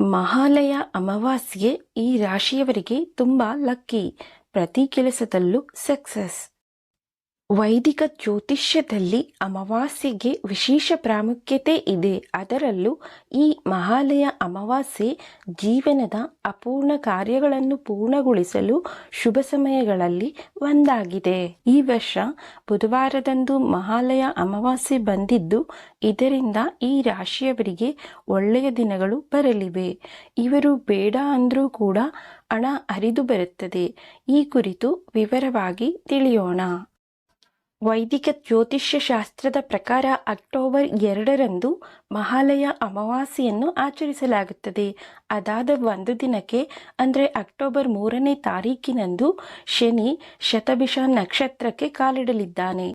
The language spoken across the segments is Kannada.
ಮಹಾಲಯ ಅಮಾವಾಸ್ಯೆ ಈ ರಾಶಿಯವರಿಗೆ ತುಂಬ ಲಕ್ಕಿ. ಪ್ರತಿ ಕೆಲಸದಲ್ಲೂ ಸಕ್ಸಸ್. ವೈದಿಕ ಜ್ಯೋತಿಷ್ಯದಲ್ಲಿ ಅಮಾವಾಸ್ಯೆಗೆ ವಿಶೇಷ ಪ್ರಾಮುಖ್ಯತೆ ಇದೆ. ಅದರಲ್ಲೂ ಈ ಮಹಾಲಯ ಅಮಾವಾಸ್ಯೆ ಜೀವನದ ಅಪೂರ್ಣ ಕಾರ್ಯಗಳನ್ನು ಪೂರ್ಣಗೊಳಿಸಲು ಶುಭ ಸಮಯಗಳಲ್ಲಿ ಒಂದಾಗಿದೆ. ಈ ವರ್ಷ ಬುಧವಾರದಂದು ಮಹಾಲಯ ಅಮಾವಾಸ್ಯೆ ಬಂದಿದ್ದು, ಇದರಿಂದ ಈ ರಾಶಿಯವರಿಗೆ ಒಳ್ಳೆಯ ದಿನಗಳು ಬರಲಿವೆ. ಇವರು ಬೇಡ ಅಂದರೂ ಕೂಡ ಹಣ ಹರಿದು ಬರುತ್ತದೆ. ಈ ಕುರಿತು ವಿವರವಾಗಿ ತಿಳಿಯೋಣ. ವೈದಿಕ ಜ್ಯೋತಿಷ್ಯ ಶಾಸ್ತ್ರದ ಪ್ರಕಾರ ಅಕ್ಟೋಬರ್ 2ರಂದು ಮಹಾಲಯ ಅಮಾವಾಸ್ಯೆಯನ್ನು ಆಚರಿಸಲಾಗುತ್ತದೆ. ಅದಾದ ಒಂದು ದಿನಕ್ಕೆ ಅಂದರೆ ಅಕ್ಟೋಬರ್ 3ನೇ ತಾರೀಕಿನಂದು ಶನಿ ಶತಭಿಷ ನಕ್ಷತ್ರಕ್ಕೆ ಕಾಲಿಡಲಿದ್ದಾನೆ.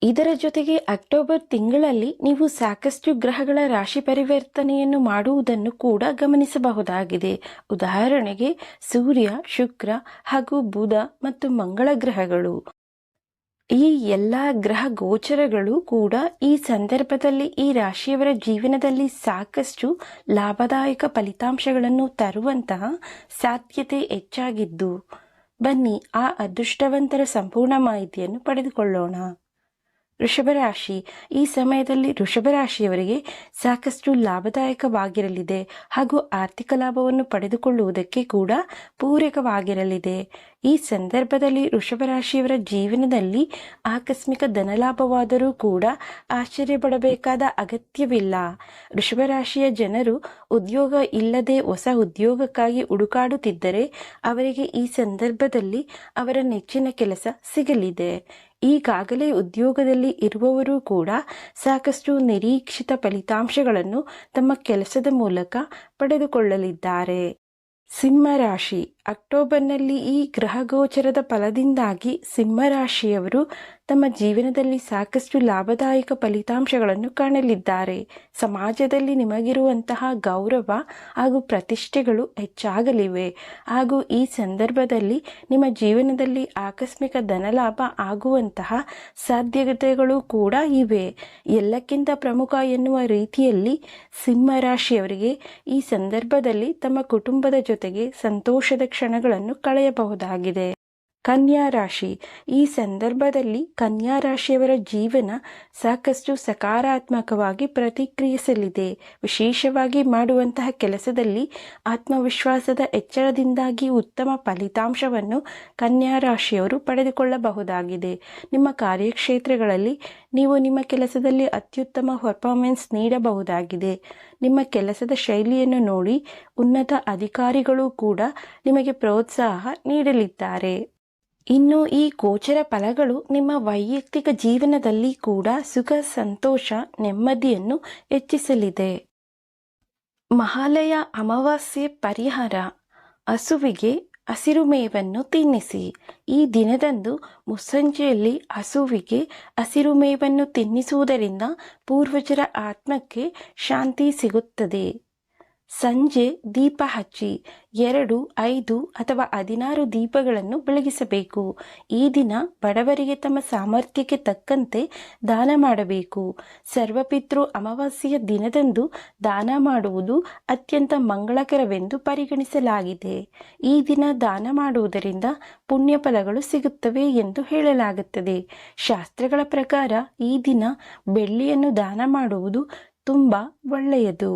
ಇದರ ಜೊತೆಗೆ ಅಕ್ಟೋಬರ್ ತಿಂಗಳಲ್ಲಿ ನೀವು ಸಾಕಷ್ಟು ಗ್ರಹಗಳ ರಾಶಿ ಪರಿವರ್ತನೆಯನ್ನು ಮಾಡುವುದನ್ನು ಕೂಡ ಗಮನಿಸಬಹುದಾಗಿದೆ. ಉದಾಹರಣೆಗೆ ಸೂರ್ಯ, ಶುಕ್ರ ಹಾಗೂ ಬುಧ ಮತ್ತು ಮಂಗಳ ಗ್ರಹಗಳು. ಈ ಎಲ್ಲ ಗ್ರಹ ಗೋಚರಗಳು ಕೂಡ ಈ ಸಂದರ್ಭದಲ್ಲಿ ಈ ರಾಶಿಯವರ ಜೀವನದಲ್ಲಿ ಸಾಕಷ್ಟು ಲಾಭದಾಯಕ ಫಲಿತಾಂಶಗಳನ್ನು ತರುವಂತಹ ಸಾಧ್ಯತೆ ಹೆಚ್ಚಾಗಿದ್ದು, ಬನ್ನಿ ಆ ಅದೃಷ್ಟವಂತರ ಸಂಪೂರ್ಣ ಮಾಹಿತಿಯನ್ನು ಪಡೆದುಕೊಳ್ಳೋಣ. ವೃಷಭ ರಾಶಿ. ಈ ಸಮಯದಲ್ಲಿ ವೃಷಭ ರಾಶಿಯವರಿಗೆ ಸಾಕಷ್ಟು ಲಾಭದಾಯಕವಾಗಿರಲಿದೆ ಹಾಗೂ ಆರ್ಥಿಕ ಲಾಭವನ್ನು ಪಡೆದುಕೊಳ್ಳುವುದಕ್ಕೆ ಕೂಡ ಪೂರಕವಾಗಿರಲಿದೆ. ಈ ಸಂದರ್ಭದಲ್ಲಿ ವೃಷಭ ರಾಶಿಯವರ ಜೀವನದಲ್ಲಿ ಆಕಸ್ಮಿಕ ಧನಲಾಭವಾದರೂ ಕೂಡ ಆಶ್ಚರ್ಯಪಡಬೇಕಾದ ಅಗತ್ಯವಿಲ್ಲ. ವೃಷಭ ರಾಶಿಯ ಜನರು ಉದ್ಯೋಗ ಇಲ್ಲದೆ ಹೊಸ ಉದ್ಯೋಗಕ್ಕಾಗಿ ಹುಡುಕಾಡುತ್ತಿದ್ದರೆ ಅವರಿಗೆ ಈ ಸಂದರ್ಭದಲ್ಲಿ ಅವರ ನೆಚ್ಚಿನ ಕೆಲಸ ಸಿಗಲಿದೆ. ಈಗಾಗಲೇ ಉದ್ಯೋಗದಲ್ಲಿ ಇರುವವರು ಕೂಡ ಸಾಕಷ್ಟು ನಿರೀಕ್ಷಿತ ಫಲಿತಾಂಶಗಳನ್ನು ತಮ್ಮ ಕೆಲಸದ ಮೂಲಕ ಪಡೆದುಕೊಳ್ಳಲಿದ್ದಾರೆ. ಸಿಂಹರಾಶಿ. ಅಕ್ಟೋಬರ್ನಲ್ಲಿ ಈ ಗ್ರಹ ಗೋಚರದ ಫಲದಿಂದಾಗಿ ಸಿಂಹರಾಶಿಯವರು ತಮ್ಮ ಜೀವನದಲ್ಲಿ ಸಾಕಷ್ಟು ಲಾಭದಾಯಕ ಫಲಿತಾಂಶಗಳನ್ನು ಕಾಣಲಿದ್ದಾರೆ. ಸಮಾಜದಲ್ಲಿ ನಿಮಗಿರುವಂತಹ ಗೌರವ ಹಾಗೂ ಪ್ರತಿಷ್ಠೆಗಳು ಹೆಚ್ಚಾಗಲಿವೆ ಹಾಗೂ ಈ ಸಂದರ್ಭದಲ್ಲಿ ನಿಮ್ಮ ಜೀವನದಲ್ಲಿ ಆಕಸ್ಮಿಕ ಧನಲಾಭ ಆಗುವಂತಹ ಸಾಧ್ಯತೆಗಳು ಕೂಡ ಇವೆ. ಎಲ್ಲಕ್ಕಿಂತ ಪ್ರಮುಖ ಎನ್ನುವ ರೀತಿಯಲ್ಲಿ ಸಿಂಹರಾಶಿಯವರಿಗೆ ಈ ಸಂದರ್ಭದಲ್ಲಿ ತಮ್ಮ ಕುಟುಂಬದ ಜೊತೆಗೆ ಸಂತೋಷದ ಕ್ಷಣಗಳನ್ನು ಕಳೆಯಬಹುದಾಗಿದೆ. ಕನ್ಯಾ ರಾಶಿ. ಈ ಸಂದರ್ಭದಲ್ಲಿ ಕನ್ಯಾ ರಾಶಿಯವರ ಜೀವನ ಸಾಕಷ್ಟು ಸಕಾರಾತ್ಮಕವಾಗಿ ಪ್ರತಿಕ್ರಿಯಿಸಲಿದೆ. ವಿಶೇಷವಾಗಿ ಮಾಡುವಂತಹ ಕೆಲಸದಲ್ಲಿ ಆತ್ಮವಿಶ್ವಾಸದ ಹೆಚ್ಚಳದಿಂದಾಗಿ ಉತ್ತಮ ಫಲಿತಾಂಶವನ್ನು ಕನ್ಯಾ ರಾಶಿಯವರು ಪಡೆದುಕೊಳ್ಳಬಹುದಾಗಿದೆ. ನಿಮ್ಮ ಕಾರ್ಯಕ್ಷೇತ್ರಗಳಲ್ಲಿ ನೀವು ನಿಮ್ಮ ಕೆಲಸದಲ್ಲಿ ಅತ್ಯುತ್ತಮ ಪರ್ಫಾರ್ಮೆನ್ಸ್ ನೀಡಬಹುದಾಗಿದೆ. ನಿಮ್ಮ ಕೆಲಸದ ಶೈಲಿಯನ್ನು ನೋಡಿ ಉನ್ನತ ಅಧಿಕಾರಿಗಳು ಕೂಡ ನಿಮಗೆ ಪ್ರೋತ್ಸಾಹ ನೀಡಲಿದ್ದಾರೆ. ಇನ್ನು ಈ ಗೋಚರ ಫಲಗಳು ನಿಮ್ಮ ವೈಯಕ್ತಿಕ ಜೀವನದಲ್ಲಿ ಕೂಡ ಸುಖ, ಸಂತೋಷ, ನೆಮ್ಮದಿಯನ್ನು ಹೆಚ್ಚಿಸಲಿದೆ. ಮಹಾಲಯ ಅಮಾವಾಸ್ಯೆ ಪರಿಹಾರ: ಹಸುವಿಗೆ ಹಸಿರು ಮೇವನ್ನು ತಿನ್ನಿಸಿ. ಈ ದಿನದಂದು ಮುಸ್ಸಂಜೆಯಲ್ಲಿ ಹಸುವಿಗೆ ಹಸಿರು ಮೇವನ್ನು ತಿನ್ನಿಸುವುದರಿಂದ ಪೂರ್ವಜರ ಆತ್ಮಕ್ಕೆ ಶಾಂತಿ ಸಿಗುತ್ತದೆ. ಸಂಜೆ ದೀಪ ಹಚ್ಚಿ 2, 5 ಅಥವಾ 16 ದೀಪಗಳನ್ನು ಬೆಳಗಿಸಬೇಕು. ಈ ದಿನ ಬಡವರಿಗೆ ತಮ್ಮ ಸಾಮರ್ಥ್ಯಕ್ಕೆ ತಕ್ಕಂತೆ ದಾನ ಮಾಡಬೇಕು. ಸರ್ವಪಿತೃ ಅಮಾವಾಸ್ಯೆಯ ದಿನದಂದು ದಾನ ಮಾಡುವುದು ಅತ್ಯಂತ ಮಂಗಳಕರವೆಂದು ಪರಿಗಣಿಸಲಾಗಿದೆ. ಈ ದಿನ ದಾನ ಮಾಡುವುದರಿಂದ ಪುಣ್ಯ ಫಲಗಳು ಸಿಗುತ್ತವೆ ಎಂದು ಹೇಳಲಾಗುತ್ತದೆ. ಶಾಸ್ತ್ರಗಳ ಪ್ರಕಾರ ಈ ದಿನ ಬೆಳ್ಳಿಯನ್ನು ದಾನ ಮಾಡುವುದು ತುಂಬ ಒಳ್ಳೆಯದು.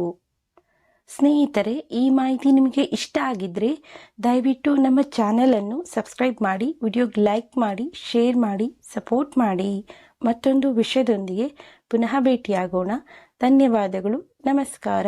ಸ್ನೇಹಿತರೆ, ಈ ಮಾಹಿತಿ ನಿಮಗೆ ಇಷ್ಟ ಆಗಿದ್ದರೆ ದಯವಿಟ್ಟು ನಮ್ಮ ಚಾನಲನ್ನು ಸಬ್ಸ್ಕ್ರೈಬ್ ಮಾಡಿ, ವಿಡಿಯೋಗೆ ಲೈಕ್ ಮಾಡಿ, ಶೇರ್ ಮಾಡಿ, ಸಪೋರ್ಟ್ ಮಾಡಿ. ಮತ್ತೊಂದು ವಿಷಯದೊಂದಿಗೆ ಪುನಃ ಭೇಟಿಯಾಗೋಣ. ಧನ್ಯವಾದಗಳು. ನಮಸ್ಕಾರ.